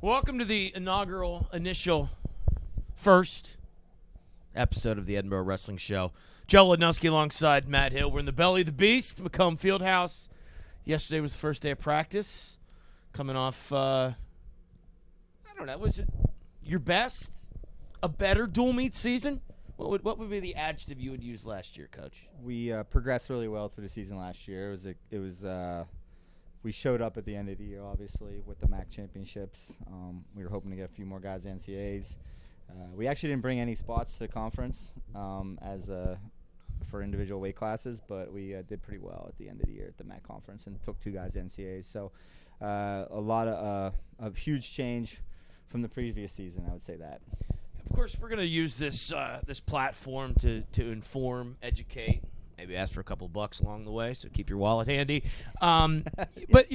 Welcome to the initial first episode of the Edinboro Wrestling Show. Joe Lednowski alongside Matt Hill. We're in the belly of the beast, Macomb Fieldhouse. Yesterday was the first day of practice. Coming off, I don't know, was it your best? A better dual meet season? What would be the adjective you would use last year, Coach? We progressed really well through the season last year. We showed up at the end of the year, obviously, with the MAC championships. We were hoping to get a few more guys to NCAAs. We actually didn't bring any spots to the conference for individual weight classes, but we did pretty well at the end of the year at the MAC conference and took 2 guys to NCAAs. So a lot of a huge change from the previous season, I would say that. Of course, we're going to use this platform to inform, educate, maybe ask for a couple bucks along the way, so keep your wallet handy. Yes. But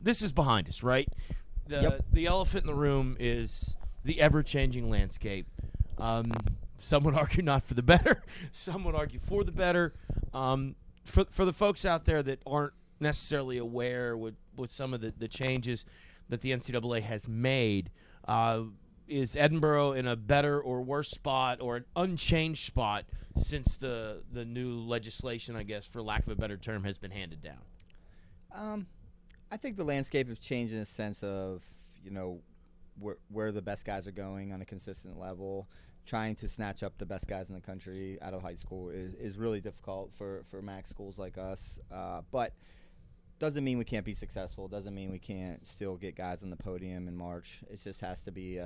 this is behind us, right? The elephant in the room is the ever-changing landscape. Some would argue not for the better. Some would argue for the better. For the folks out there that aren't necessarily aware with some of the changes that the NCAA has made, is Edinboro in a better or worse spot or an unchanged spot since the new legislation, I guess, for lack of a better term, has been handed down? I think the landscape has changed in a sense of, where the best guys are going on a consistent level. Trying to snatch up the best guys in the country out of high school is really difficult for MAC schools like us. But doesn't mean we can't be successful. Doesn't mean we can't still get guys on the podium in March. It just has to be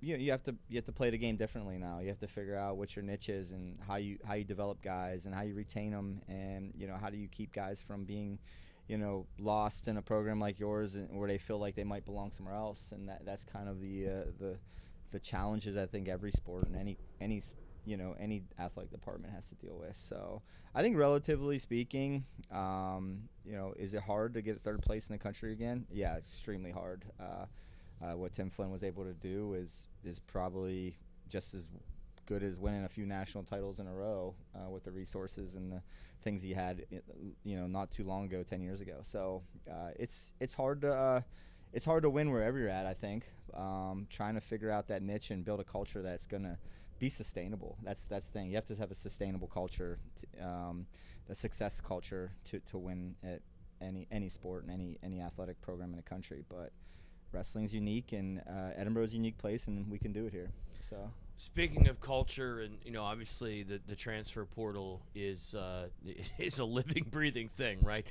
you have to play the game differently now. You have to figure out what your niche is and how you develop guys and how you retain them, and how do you keep guys from being lost in a program like yours and where they feel like they might belong somewhere else. And that's kind of the challenges I think every sport and any athletic department has to deal with. So I think relatively speaking, is it hard to get 3rd place in the country again? Yeah, it's extremely hard. What Tim Flynn was able to do is probably just as good as winning a few national titles in a row with the resources and the things he had, not too long ago, 10 years ago. So it's hard to win wherever you're at, I think. Trying to figure out that niche and build a culture that's going to be sustainable. That's the thing. You have to have a sustainable culture, a success culture to win at any sport and any athletic program in the country. But wrestling's unique, and Edinboro's a unique place, and we can do it here. So. Speaking of culture, and obviously the transfer portal is a living, breathing thing, right?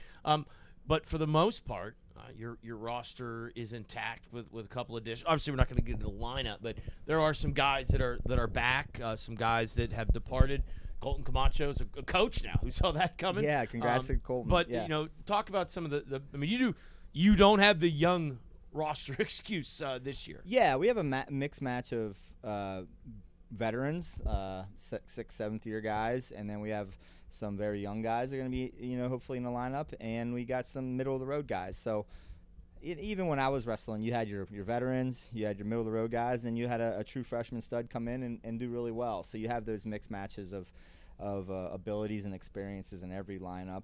But for the most part, your roster is intact with a couple of additions. Obviously, we're not going to get into the lineup, but there are some guys that are back, some guys that have departed. Colton Camacho is a coach now. Who saw that coming? Yeah, congrats to Colton. But yeah. Talk about some of the. I mean, you don't have the young roster excuse this year. Yeah, we have a mixed match of veterans, 6th, 7th year guys, and then we have some very young guys that are going to be, hopefully in the lineup, and we got some middle of the road guys. So even when I was wrestling, you had your veterans, you had your middle of the road guys, and you had a true freshman stud come in and do really well. So you have those mixed matches of abilities and experiences in every lineup.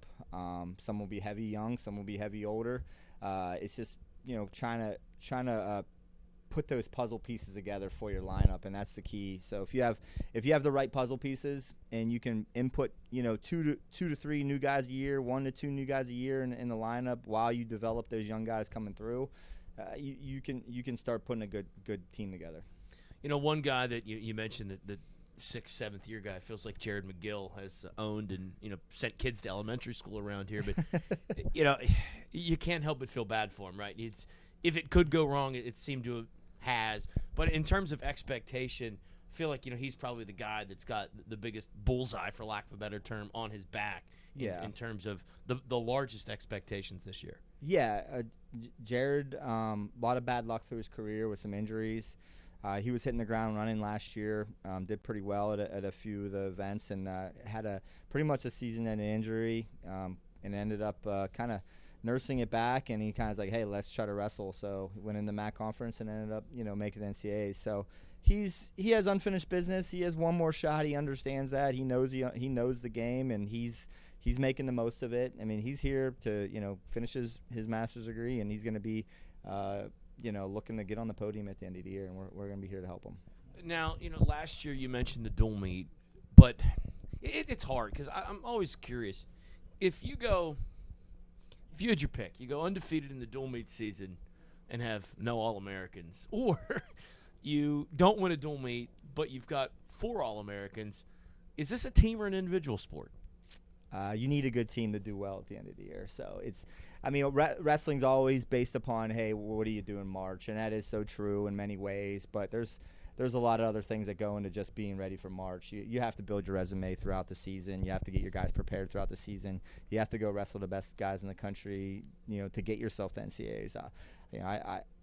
Some will be heavy young, some will be heavy older. It's just trying to put those puzzle pieces together for your lineup, and that's the key. So if you have the right puzzle pieces and you can input 2 to 3 new guys a year, 1 to 2 new guys a year in the lineup while you develop those young guys coming through, you can start putting a good team together. One guy that you mentioned, that 6th, 7th year guy, feels like Jared McGill has owned and sent kids to elementary school around here, but you can't help but feel bad for him, right? If it could go wrong, it seemed to has. But in terms of expectation, I feel like he's probably the guy that's got the biggest bullseye, for lack of a better term, on his back. In terms of the largest expectations this year. Yeah, Jared, a lot of bad luck through his career with some injuries. He was hitting the ground running last year, did pretty well at a few of the events, and had pretty much a season-ending injury, and ended up kind of nursing it back, and he kind of was like, hey, let's try to wrestle. So he went in the MAC conference and ended up, making the NCAAs. So he has unfinished business. He has one more shot. He understands that. He knows the game, and he's making the most of it. I mean, he's here to finish his master's degree, and he's going to be looking to get on the podium at the end of the year, and we're going to be here to help him. Now, last year you mentioned the dual meet, but it's hard because I'm always curious. If you had your pick, you go undefeated in the dual meet season and have no All-Americans, or you don't win a dual meet, but you've got 4 All-Americans, is this a team or an individual sport? You need a good team to do well at the end of the year. So wrestling's always based upon, hey, what do you do in March? And that is so true in many ways. But there's a lot of other things that go into just being ready for March. You have to build your resume throughout the season. You have to get your guys prepared throughout the season. You have to go wrestle the best guys in the country, to get yourself to NCAAs.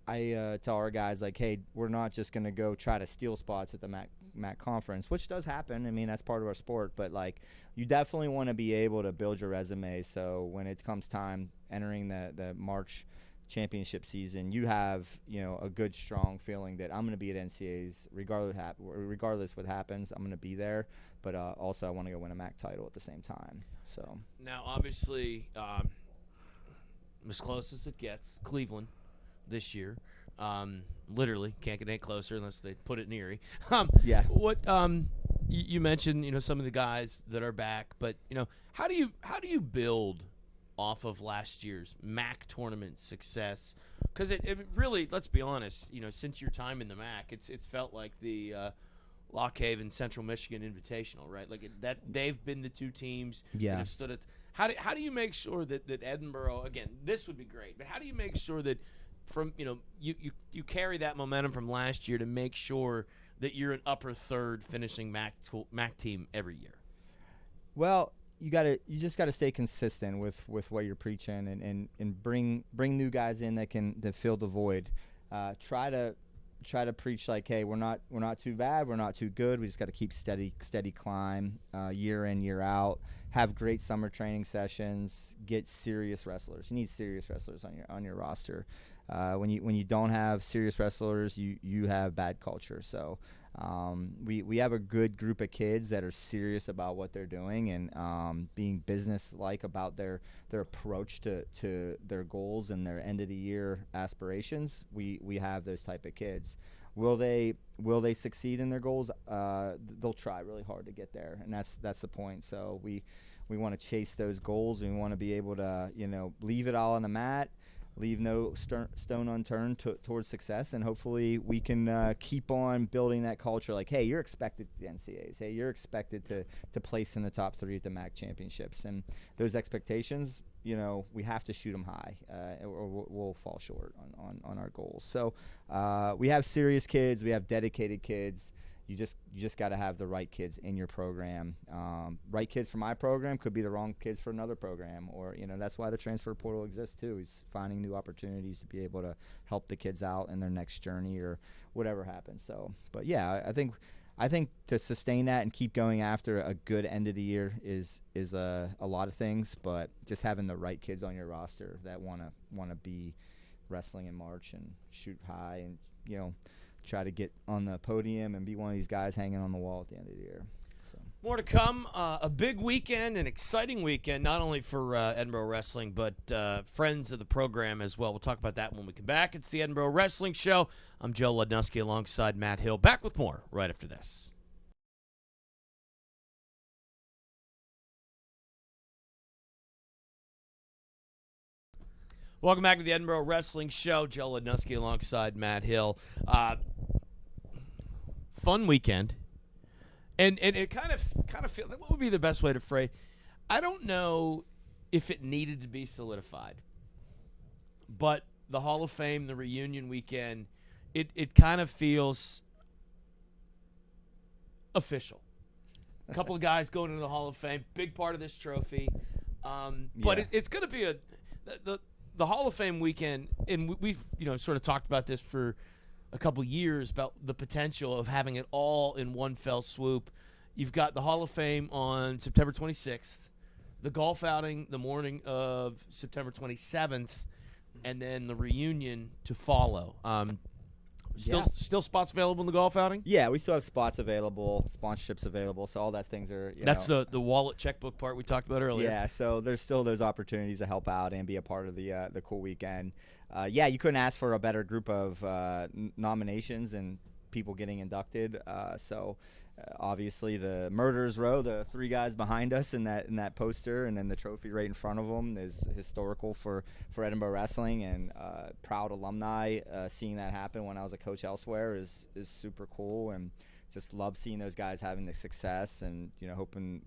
I tell our guys, like, hey, we're not just going to go try to steal spots at the MAC conference, which does happen. I mean, that's part of our sport. But, like, you definitely want to be able to build your resume so when it comes time entering the March championship season, you have, a good, strong feeling that I'm going to be at NCAAs regardless what happens. I'm going to be there. But also I want to go win a MAC title at the same time. So now, obviously, as close as it gets, Cleveland this year. Literally can't get any closer unless they put it in Erie. Yeah. What you mentioned, some of the guys that are back, but how do you build off of last year's MAC tournament success? Because it really, let's be honest, since your time in the MAC, it's felt like the Lock Haven Central Michigan Invitational, right? Like that they've been the 2 teams that have stood at. How do you make sure that Edinboro, again, this would be great, but how do you make sure that from you carry that momentum from last year to make sure that you're an upper third finishing MAC team every year? Well, you just gotta stay consistent with what you're preaching and bring new guys in that fill the void. Try to preach like, hey, we're not too bad, we're not too good. We just got to keep steady climb year in, year out. Have great summer training sessions. Get serious wrestlers. You need serious wrestlers on your roster. When you don't have serious wrestlers, you have bad culture. So we have a good group of kids that are serious about what they're doing and being business-like about their approach to their goals and their end of the year aspirations. We have those type of kids. Will they succeed in their goals? They'll try really hard to get there, and that's the point. So we want to chase those goals, and we want to be able to leave it all on the mat. Leave no stone unturned towards success, and hopefully we can keep on building that culture. Like, hey, you're expected to the NCAAs. Hey, you're expected to place in the top 3 at the MAC championships, and those expectations, we have to shoot them high, or we'll fall short on our goals. So we have serious kids, we have dedicated kids. You just got to have the right kids in your program. Right kids for my program could be the wrong kids for another program, or that's why the transfer portal exists too. Is finding new opportunities to be able to help the kids out in their next journey or whatever happens. So, but yeah, I think to sustain that and keep going after a good end of the year is a lot of things, but just having the right kids on your roster that want to be wrestling in March and shoot high and try to get on the podium and be one of these guys hanging on the wall at the end of the year. So. More to come. A big weekend, an exciting weekend, not only for Edinboro Wrestling, but friends of the program as well. We'll talk about that when we come back. It's the Edinboro Wrestling Show. I'm Joe Lednusky alongside Matt Hill. Back with more right after this. Welcome back to the Edinboro Wrestling Show. Joe Lednusky alongside Matt Hill. Fun weekend, and it kind of feel. What would be the best way to phrase? I don't know if it needed to be solidified, but the Hall of Fame, the reunion weekend, it kind of feels official. A couple of guys going into the Hall of Fame, big part of this trophy, but it's going to be the Hall of Fame weekend, and we've sort of talked about this for a couple years about the potential of having it all in one fell swoop. You've got the Hall of Fame on September 26th, the golf outing the morning of September 27th, and then the reunion to follow. Still spots available in the golf outing? Yeah, we still have spots available, sponsorships available, so all that things are. That's the wallet checkbook part we talked about earlier. Yeah, so there's still those opportunities to help out and be a part of the cool weekend. Yeah, you couldn't ask for a better group of nominations and people getting inducted. Obviously, the Murderers Row, the 3 guys behind us in that poster, and then the trophy right in front of them is historical for Edinboro Wrestling, and proud alumni. Seeing that happen when I was a coach elsewhere is super cool, and just love seeing those guys having the success, and hoping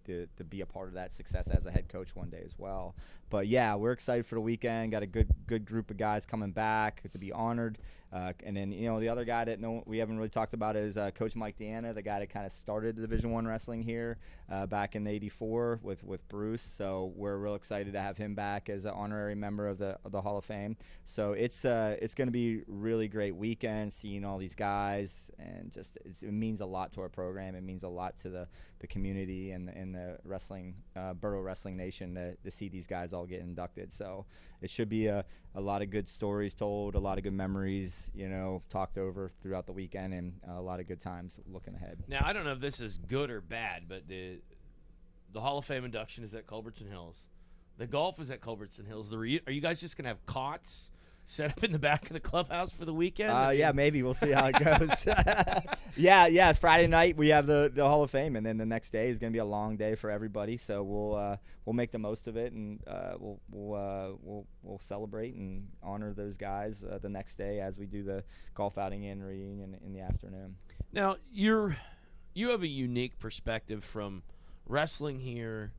to be a part of that success as a head coach one day as well. But yeah, we're excited for the weekend. Got a good group of guys coming back to be honored. And then the other guy that we haven't really talked about is Coach Mike Deanna, the guy that kind of started the Division I wrestling here back in '84 with Bruce. So we're real excited to have him back as an honorary member of the Hall of Fame. So it's going to be really great weekend seeing all these guys, and just it means a lot to our program. It means a lot to the community and the wrestling Borough Wrestling Nation to see these guys all get inducted. So it should be a lot of good stories told, a lot of good memories, talked over throughout the weekend, and a lot of good times looking ahead. Now, I don't know if this is good or bad, but the Hall of Fame induction is at Culbertson Hills. The golf is at Culbertson Hills. Are you guys just going to have cots set up in the back of the clubhouse for the weekend? Yeah, maybe. We'll see how it goes. Yeah, it's Friday night. We have the Hall of Fame, and then the next day is going to be a long day for everybody. So we'll make the most of it, and we'll celebrate and honor those guys the next day as we do the golf outing and reunion in the afternoon. Now, you have a unique perspective from wrestling here,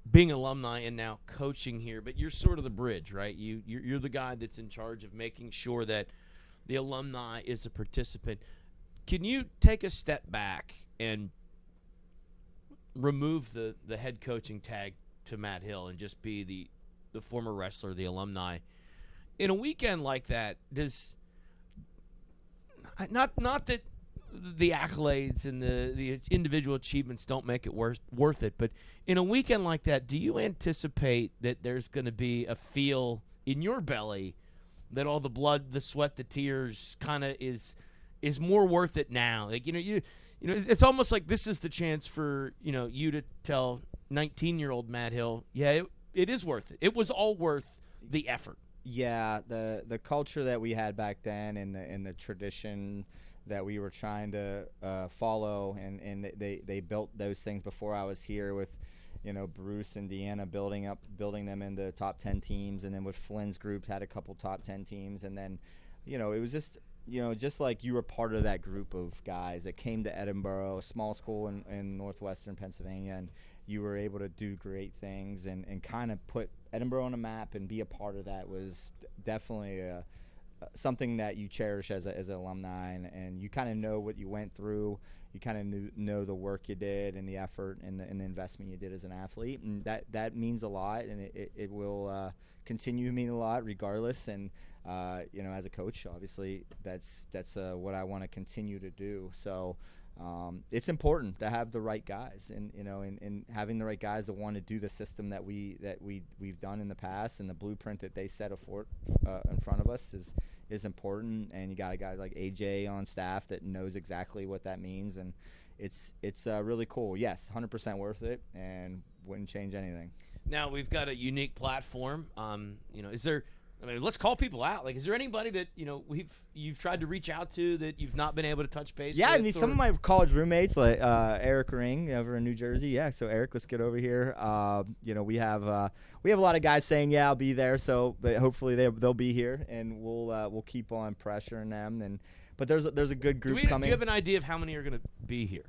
being alumni, and now coaching here, but you're sort of the bridge, right? You're the guy that's in charge of making sure that the alumni is a participant. Can you take a step back and remove the head coaching tag to Matt Hill and just be the former wrestler, the alumni? In a weekend like that, does not that the accolades and the individual achievements don't make it worth it, but in a weekend like that, do you anticipate that there's going to be a feel in your belly that all the blood, the sweat, the tears kind of is more worth it now? Like, it's almost like this is the chance for you to tell 19-year-old Matt Hill, yeah, it is worth it. It was all worth the effort. Yeah, the culture that we had back then, and the tradition that we were trying to follow, and they built those things before I was here with Bruce and Deanna building them into top 10 teams, and then with Flynn's group had a couple top 10 teams, and then it was just just like you were part of that group of guys that came to Edinboro, a small school in northwestern Pennsylvania, and you were able to do great things and kind of put Edinboro on a map, and be a part of that was definitely something that you cherish as an alumni, and you kind of know what you went through. You kind of know the work you did, and the effort, and the investment you did as an athlete, and that means a lot, and it will continue to mean a lot regardless. And as a coach, obviously that's what I want to continue to do. So it's important to have the right guys, and having the right guys that want to do the system that we've done in the past, and the blueprint that they set in front of us is important. And you got a guy like AJ on staff that knows exactly what that means, and it's really cool. Yes, 100% worth it, and wouldn't change anything. Now we've got a unique platform. Is there? Let's call people out. Like, is there anybody that you've tried to reach out to that you've not been able to touch base with? Yeah, some of my college roommates, like Eric Ring over in New Jersey. Yeah, so Eric, let's get over here. We have a lot of guys saying, yeah, I'll be there. So hopefully they'll be here, and we'll keep on pressuring them. But there's a good group coming. Do you have an idea of how many are going to be here?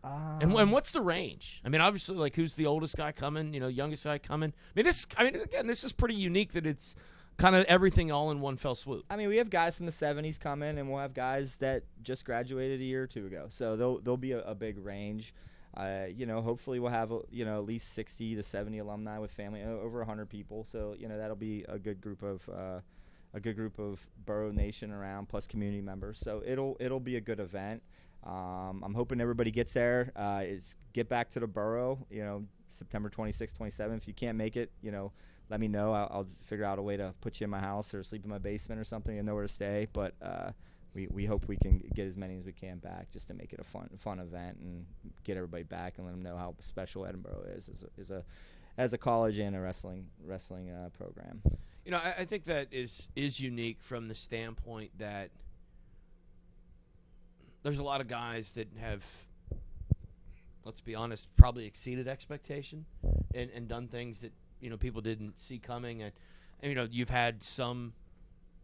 And what's the range? Obviously, like, who's the oldest guy coming? Youngest guy coming. This is pretty unique that it's kind of everything all in one fell swoop. We have guys from the 70s coming, and we'll have guys that just graduated a year or two ago. So there'll be a big range. Hopefully we'll have at least 60 to 70 alumni with family, over 100 people. So that'll be a good group of Borough Nation around, plus community members. So it'll be a good event. I'm hoping everybody gets there. Get back to the Borough. September 26th, 27th. If you can't make it, let me know. I'll figure out a way to put you in my house or sleep in my basement or something and know where to stay. But we hope we can get as many as we can back just to make it a fun event and get everybody back and let them know how special Edinboro is as a college and a wrestling program. You know, I think that is unique from the standpoint that there's a lot of guys that have, let's be honest, probably exceeded expectation and done things that, you know, people didn't see coming. And you know, you've had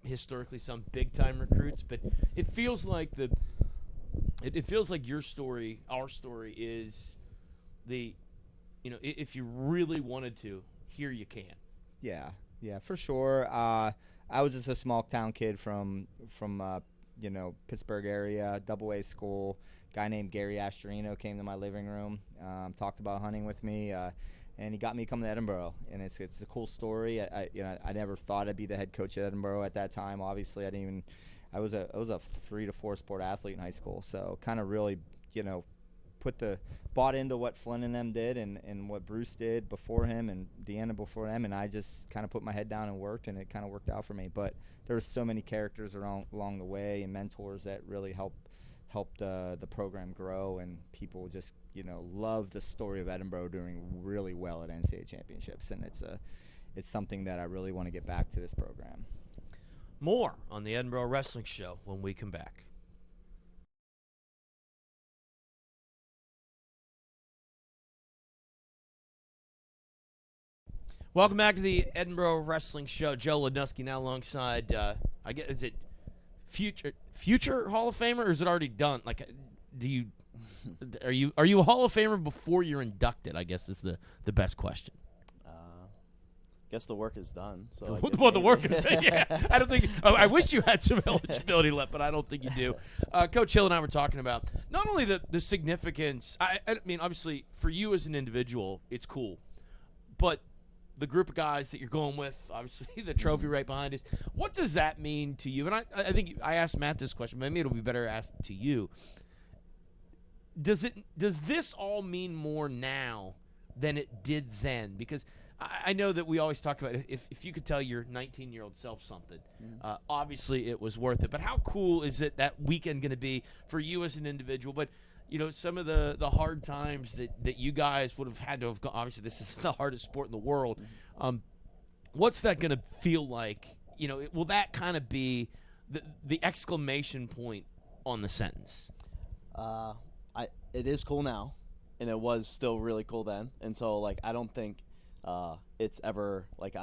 historically some big time recruits, but it feels like it feels like your story, our story is you know, if you really wanted to, here you can. Yeah, for sure. I was just a small town kid from you know, Pittsburgh area, double-A school. Guy named Gary Astorino came to my living room, talked about hunting with me, and he got me coming to Edinboro. And it's a cool story. I never thought I'd be the head coach at Edinboro at that time. Obviously, I was a 3 to 4 sport athlete in high school, so kind of really, you know, bought into what Flynn and them did and what Bruce did before him and Deanna before them, and I just kind of put my head down and worked, and it kind of worked out for me. But there were so many characters along the way and mentors that really helped the program grow, and people just, you know, love the story of Edinboro doing really well at NCAA championships, and it's something that I really want to get back to this program. More on the Edinboro Wrestling Show when we come back. Welcome back to the Edinboro Wrestling Show. Joe Ledusky now alongside, I guess, is it future Hall of Famer, or is it already done? Like, are you a Hall of Famer before you're inducted? I guess is the best question. Guess the work is done. So the work. Yeah, I don't think. I wish you had some eligibility left, but I don't think you do. Coach Hill and I were talking about not only the significance. I mean, obviously, for you as an individual, it's cool, but the group of guys that you're going with, obviously the trophy right behind us. What does that mean to you? And I think I asked Matt this question, but maybe it'll be better asked to you. Does this all mean more now than it did then? Because I know that we always talk about if you could tell your 19-year-old self something, obviously it was worth it. But how cool is it that weekend going to be for you as an individual? But you know, some of the hard times that you guys would have had to have gone. Obviously, this is the hardest sport in the world. What's that going to feel like? You know, will that kind of be the exclamation point on the sentence? It is cool now, and it was still really cool then. And so, like, I don't think it's ever like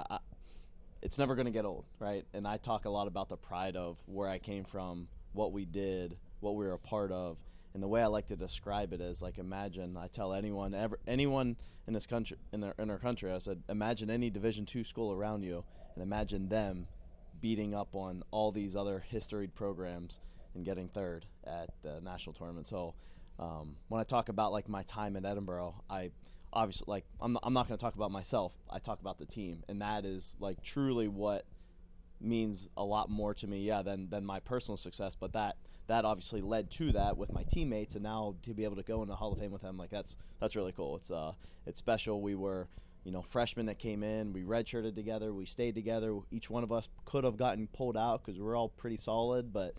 it's never going to get old, right? And I talk a lot about the pride of where I came from, what we did, what we were a part of. And the way I like to describe it is, like, imagine, I tell anyone in this country, in our country, I said, imagine any Division II school around you, and imagine them beating up on all these other historied programs and getting third at the national tournament. So when I talk about, like, my time at Edinboro, I obviously, like, I'm not going to talk about myself. I talk about the team, and that is, like, truly what means a lot more to me, than my personal success. But that obviously led to that with my teammates, and now to be able to go in the Hall of Fame with them, like, that's really cool. It's special. We were, you know, freshmen that came in. We redshirted together. We stayed together. Each one of us could have gotten pulled out because we were all pretty solid, but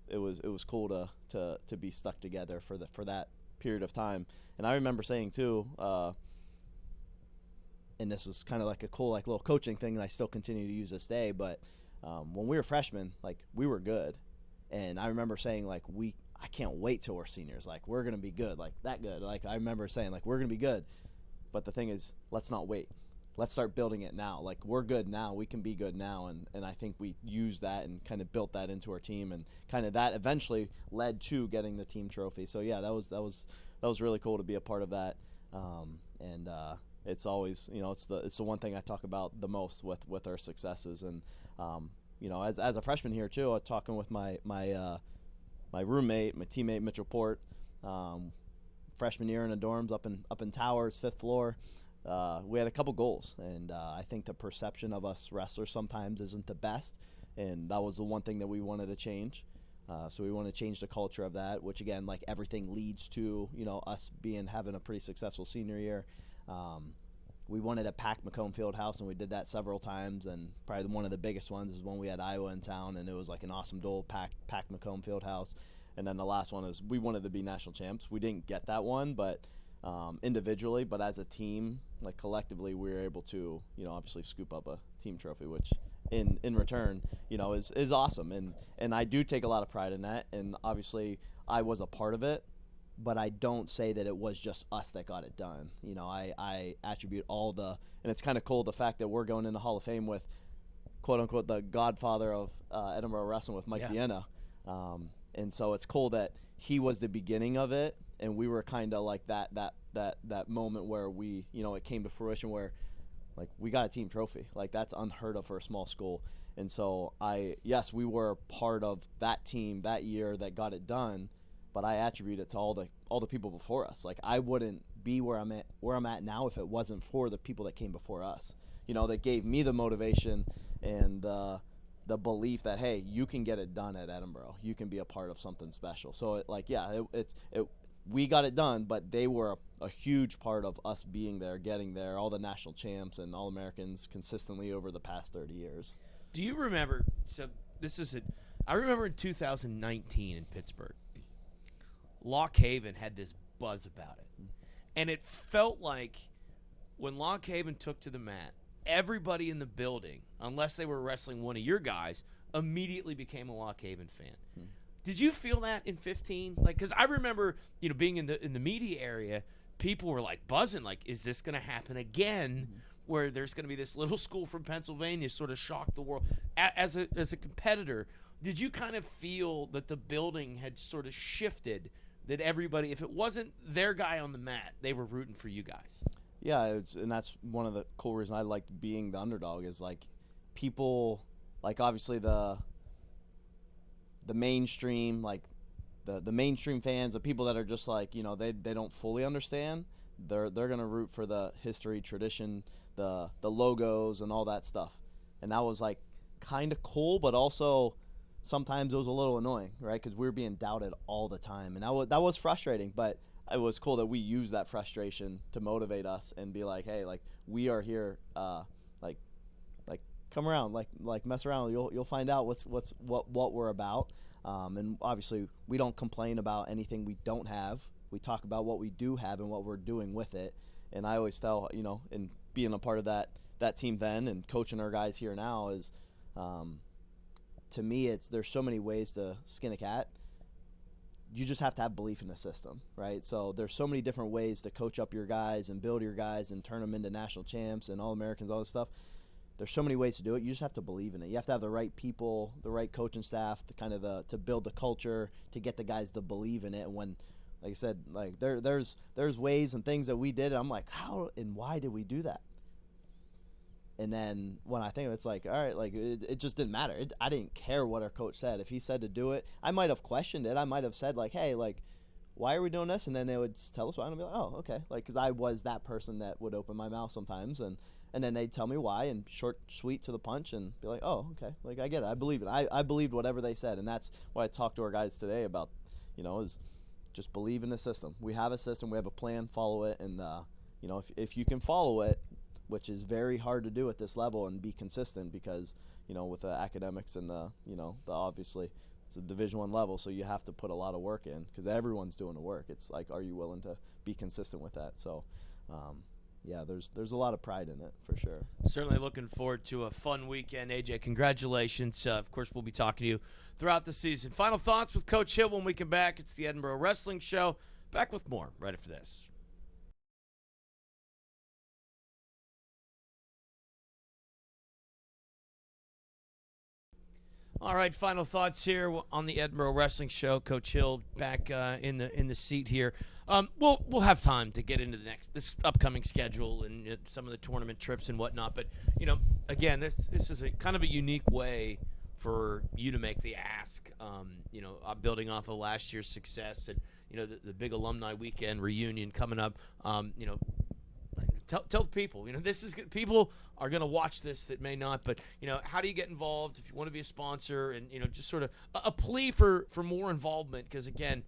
it was cool to be stuck together for that period of time. And I remember saying too, and this is kind of like a cool, like, little coaching thing that I still continue to use this day, but when we were freshmen, like, we were good. And I remember saying, like, I can't wait till we're seniors. Like, we're going to be good, like, that good. Like, I remember saying, like, we're going to be good. But the thing is, let's not wait. Let's start building it now. Like, we're good now. We can be good now. And I think we used that and kind of built that into our team. And kind of that eventually led to getting the team trophy. So, yeah, that was really cool to be a part of that. It's always, you know, it's the one thing I talk about the most with our successes. And you know, as a freshman here too, I was talking with my roommate, my teammate Mitchell Port, freshman year in the dorms up in Towers, 5th floor. We had a couple goals, and I think the perception of us wrestlers sometimes isn't the best, and that was the one thing that we wanted to change. So we want to change the culture of that, which again, like, everything leads to, you know, us having a pretty successful senior year. we wanted a packed Macomb Fieldhouse, and we did that several times. And probably one of the biggest ones is when we had Iowa in town, and it was like an awesome duel, packed Macomb Fieldhouse. And then the last one is we wanted to be national champs. We didn't get that one, but individually, but as a team, like collectively, we were able to, obviously scoop up a team trophy, which in return, is awesome. And I do take a lot of pride in that. And obviously, I was a part of it, but I don't say that it was just us that got it done. I attribute and it's kind of cool the fact that we're going in the Hall of Fame with, quote unquote, the godfather of Edinboro wrestling with Mike Deanna. And so it's cool that he was the beginning of it, and we were kind of like that moment where we, it came to fruition where, like, we got a team trophy. Like, that's unheard of for a small school. And so yes, we were part of that team that year that got it done, but I attribute it to all the people before us. Like, I wouldn't be where I'm at now if it wasn't for the people that came before us. That gave me the motivation and the belief that, hey, you can get it done at Edinboro. You can be a part of something special. So we got it done, but they were a huge part of us being there, getting there, all the national champs and All-Americans consistently over the past 30 years. Do you remember, I remember in 2019 in Pittsburgh, Lock Haven had this buzz about it. And it felt like when Lock Haven took to the mat, everybody in the building, unless they were wrestling one of your guys, immediately became a Lock Haven fan. Did you feel that in 15? Like, because I remember, being in the media area, people were like buzzing, like, is this going to happen again? Where there's going to be this little school from Pennsylvania sort of shock the world. As a competitor, did you kind of feel that the building had sort of shifted? That everybody, if it wasn't their guy on the mat, they were rooting for you guys. Yeah, and that's one of the cool reasons I liked being the underdog is, like, people, like, obviously the mainstream, like, the mainstream fans, the people that are just like, they don't fully understand, they're going to root for the history, tradition, the logos and all that stuff. And that was, like, kind of cool, but also sometimes it was a little annoying, right? Because we were being doubted all the time, and that was frustrating. But it was cool that we used that frustration to motivate us and be like, hey, like, we are here, like come around, like mess around. You'll find out what we're about. And obviously, we don't complain about anything we don't have. We talk about what we do have and what we're doing with it. And I always tell, and being a part of that team then and coaching our guys here now is. To me, there's so many ways to skin a cat. You just have to have belief in the system, right? So there's so many different ways to coach up your guys and build your guys and turn them into national champs and All-Americans, all this stuff. There's so many ways to do it. You just have to believe in it. You have to have the right people, the right coaching staff, to build the culture, to get the guys to believe in it. And when, like I said, like there's ways and things that we did, and I'm like, how and why did we do that? And then when I think of it, it's like, all right, like it just didn't matter. I didn't care what our coach said. If he said to do it, I might have questioned it. I might have said, like, hey, like, why are we doing this? And then they would tell us why, and I'd be like, oh, okay. Like, because I was that person that would open my mouth sometimes, and then they'd tell me why, and short, sweet to the punch, and be like, oh, okay. Like, I get it. I believe it. I believed whatever they said, and that's what I talked to our guys today about, is just believe in the system. We have a system. We have a plan. Follow it, and, if you can follow it, which is very hard to do at this level and be consistent because, with the academics and the obviously it's a Division I level, so you have to put a lot of work in because everyone's doing the work. It's like, are you willing to be consistent with that? So, there's a lot of pride in it for sure. Certainly looking forward to a fun weekend. AJ, congratulations. Of course, we'll be talking to you throughout the season. Final thoughts with Coach Hill when we come back. It's the Edinboro Wrestling Show. Back with more right after this. All right, final thoughts here on the Edinboro Wrestling Show. Coach Hill back in the seat here. We'll have time to get into this upcoming schedule and some of the tournament trips and whatnot. But again, this is a kind of a unique way for you to make the ask. Building off of last year's success and the big alumni weekend reunion coming up. Tell the people, this is people are going to watch this that may not, but how do you get involved if you want to be a sponsor and just sort of a plea for more involvement because again,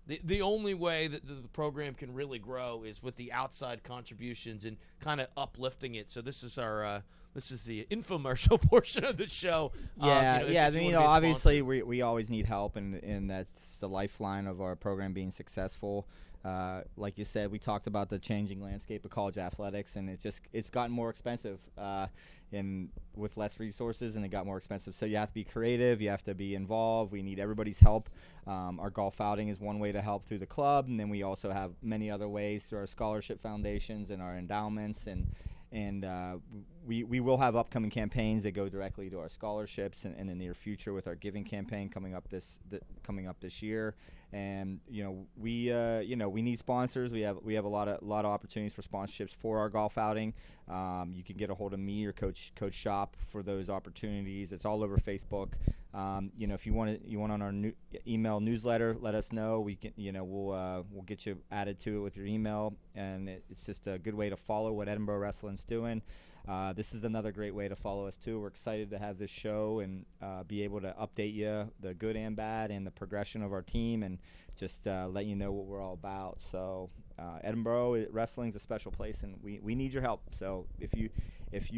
the only way that the program can really grow is with the outside contributions and kind of uplifting it. So this is the infomercial portion of the show. Yeah, if yeah. you wanna be a Obviously, sponsor. we always need help, and that's the lifeline of our program being successful. Like you said, we talked about the changing landscape of college athletics, and it's gotten more expensive, and with less resources, and it got more expensive. So you have to be creative, you have to be involved. We need everybody's help. Our golf outing is one way to help through the club, and then we also have many other ways through our scholarship foundations and our endowments, and we will have upcoming campaigns that go directly to our scholarships in the near future with our giving campaign coming up this year. And we need sponsors. We have a lot of opportunities for sponsorships for our golf outing. You can get a hold of me or Coach Shop for those opportunities. It's all over Facebook. If you want on our email newsletter, let us know. We can we'll get you added to it with your email, and it's just a good way to follow what Edinboro Wrestling's doing. This is another great way to follow us too. We're excited to have this show and be able to update you the good and bad and the progression of our team, and just let you know what we're all about. So Edinboro Wrestling's a special place, and we need your help. So if you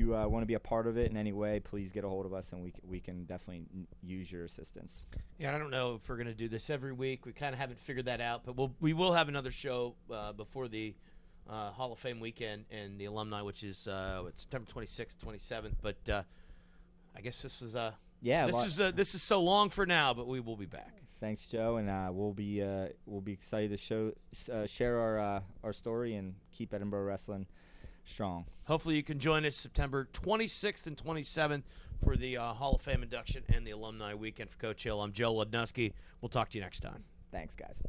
want to be a part of it in any way, please get a hold of us, and we can definitely use your assistance. Yeah, I don't know if we're going to do this every week. We kind of haven't figured that out, but we will have another show before the Hall of Fame weekend and the alumni, which is September 26th, 27th. But I guess this is this is so long for now, but we will be back. Thanks, Joe, and we'll be excited to share our story and keep Edinboro Wrestling strong. Hopefully, you can join us September 26th and 27th for the Hall of Fame induction and the alumni weekend for Coach Hill. I'm Joe Ludnowski. We'll talk to you next time. Thanks, guys.